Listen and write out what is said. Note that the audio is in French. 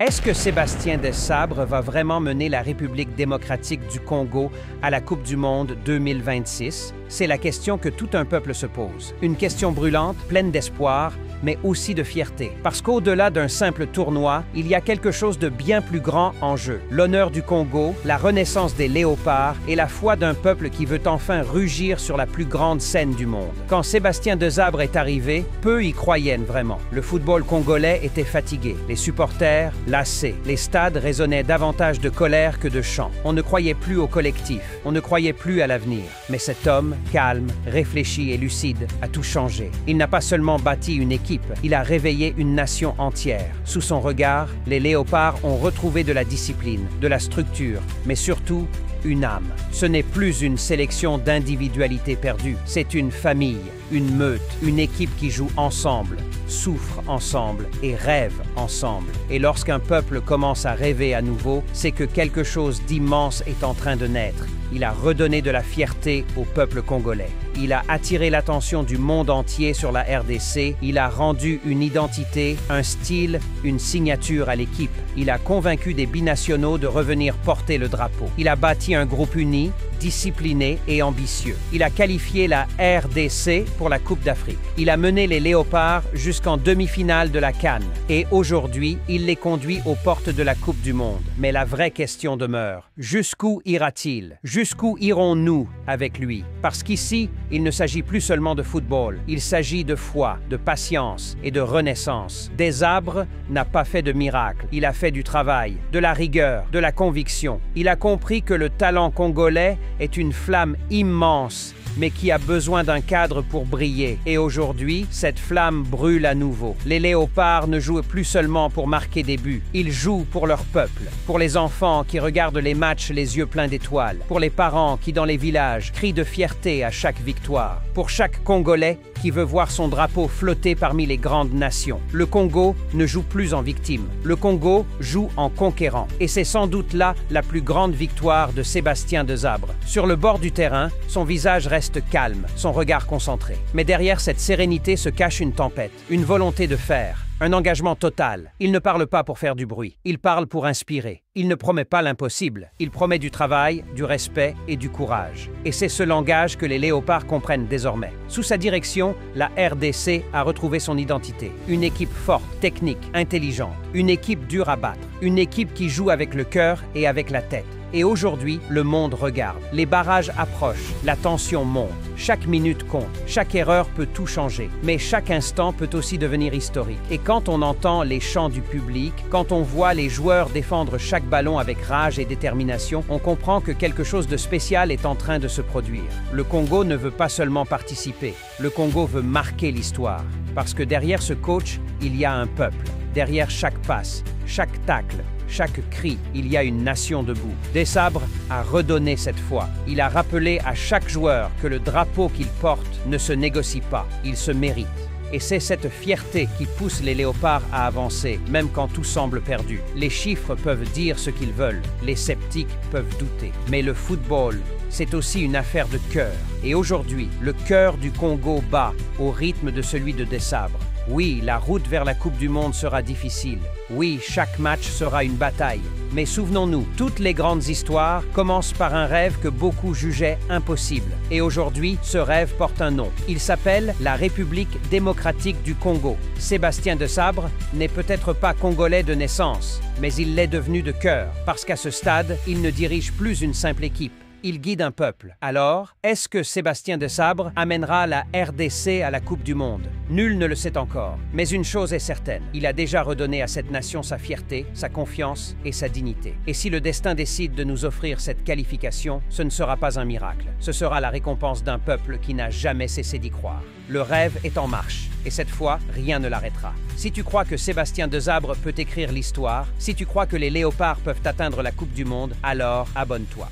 Est-ce que Sébastien Desabre va vraiment mener la République démocratique du Congo à la Coupe du monde 2026? C'est la question que tout un peuple se pose. Une question brûlante, pleine d'espoir, mais aussi de fierté. Parce qu'au-delà d'un simple tournoi, il y a quelque chose de bien plus grand en jeu. L'honneur du Congo, la renaissance des léopards et la foi d'un peuple qui veut enfin rugir sur la plus grande scène du monde. Quand Sébastien Desabre est arrivé, peu y croyaient vraiment. Le football congolais était fatigué. Les supporters, lassés. Les stades résonnaient davantage de colère que de chant. On ne croyait plus au collectif. On ne croyait plus à l'avenir. Mais cet homme, calme, réfléchi et lucide, a tout changé. Il n'a pas seulement bâti une équipe, il a réveillé une nation entière. Sous son regard, les léopards ont retrouvé de la discipline, de la structure, mais surtout une âme. Ce n'est plus une sélection d'individualités perdues, c'est une famille, une meute, une équipe qui joue ensemble, souffre ensemble et rêve ensemble. Et lorsqu'un peuple commence à rêver à nouveau, c'est que quelque chose d'immense est en train de naître. Il a redonné de la fierté au peuple congolais. Il a attiré l'attention du monde entier sur la RDC. Il a rendu une identité, un style, une signature à l'équipe. Il a convaincu des binationaux de revenir porter le drapeau. Il a bâti un groupe uni, discipliné et ambitieux. Il a qualifié la RDC pour la Coupe d'Afrique. Il a mené les Léopards jusqu'en demi-finale de la CAN. Et aujourd'hui, il les conduit aux portes de la Coupe du Monde. Mais la vraie question demeure. Jusqu'où ira-t-il? Jusqu'où irons-nous avec lui? Parce qu'ici, il ne s'agit plus seulement de football. Il s'agit de foi, de patience et de renaissance. Desabre n'a pas fait de miracle. Il a fait du travail, de la rigueur, de la conviction. Il a compris que le talent congolais est une flamme immense, mais qui a besoin d'un cadre pour briller. Et aujourd'hui, cette flamme brûle à nouveau. Les léopards ne jouent plus seulement pour marquer des buts. Ils jouent pour leur peuple, pour les enfants qui regardent les matchs les yeux pleins d'étoiles, pour les parents qui, dans les villages, crient de fierté à chaque victoire, pour chaque Congolais qui veut voir son drapeau flotter parmi les grandes nations. Le Congo ne joue plus en victime. Le Congo joue en conquérant. Et c'est sans doute là la plus grande victoire de Sébastien Desabre. Sur le bord du terrain, son visage reste calme, son regard concentré. Mais derrière cette sérénité se cache une tempête, une volonté de faire, un engagement total. Il ne parle pas pour faire du bruit, il parle pour inspirer. Il ne promet pas l'impossible, il promet du travail, du respect et du courage. Et c'est ce langage que les léopards comprennent désormais. Sous sa direction, la RDC a retrouvé son identité. Une équipe forte, technique, intelligente. Une équipe dure à battre. Une équipe qui joue avec le cœur et avec la tête. Et aujourd'hui, le monde regarde. Les barrages approchent, la tension monte. Chaque minute compte, chaque erreur peut tout changer. Mais chaque instant peut aussi devenir historique. Et quand on entend les chants du public, quand on voit les joueurs défendre chaque ballon avec rage et détermination, on comprend que quelque chose de spécial est en train de se produire. Le Congo ne veut pas seulement participer, le Congo veut marquer l'histoire. Parce que derrière ce coach, il y a un peuple. Derrière chaque passe, chaque tacle, chaque cri, il y a une nation debout. Desabre a redonné cette foi. Il a rappelé à chaque joueur que le drapeau qu'il porte ne se négocie pas, il se mérite. Et c'est cette fierté qui pousse les léopards à avancer, même quand tout semble perdu. Les chiffres peuvent dire ce qu'ils veulent, les sceptiques peuvent douter. Mais le football, c'est aussi une affaire de cœur. Et aujourd'hui, le cœur du Congo bat au rythme de celui de Desabre. Oui, la route vers la Coupe du Monde sera difficile. Oui, chaque match sera une bataille. Mais souvenons-nous, toutes les grandes histoires commencent par un rêve que beaucoup jugeaient impossible. Et aujourd'hui, ce rêve porte un nom. Il s'appelle la République démocratique du Congo. Sébastien Desabre n'est peut-être pas congolais de naissance, mais il l'est devenu de cœur, parce qu'à ce stade, il ne dirige plus une simple équipe. Il guide un peuple. Alors, est-ce que Sébastien Desabre amènera la RDC à la Coupe du Monde? Nul ne le sait encore. Mais une chose est certaine, il a déjà redonné à cette nation sa fierté, sa confiance et sa dignité. Et si le destin décide de nous offrir cette qualification, ce ne sera pas un miracle. Ce sera la récompense d'un peuple qui n'a jamais cessé d'y croire. Le rêve est en marche. Et cette fois, rien ne l'arrêtera. Si tu crois que Sébastien Desabre peut écrire l'histoire, si tu crois que les léopards peuvent atteindre la Coupe du Monde, alors abonne-toi.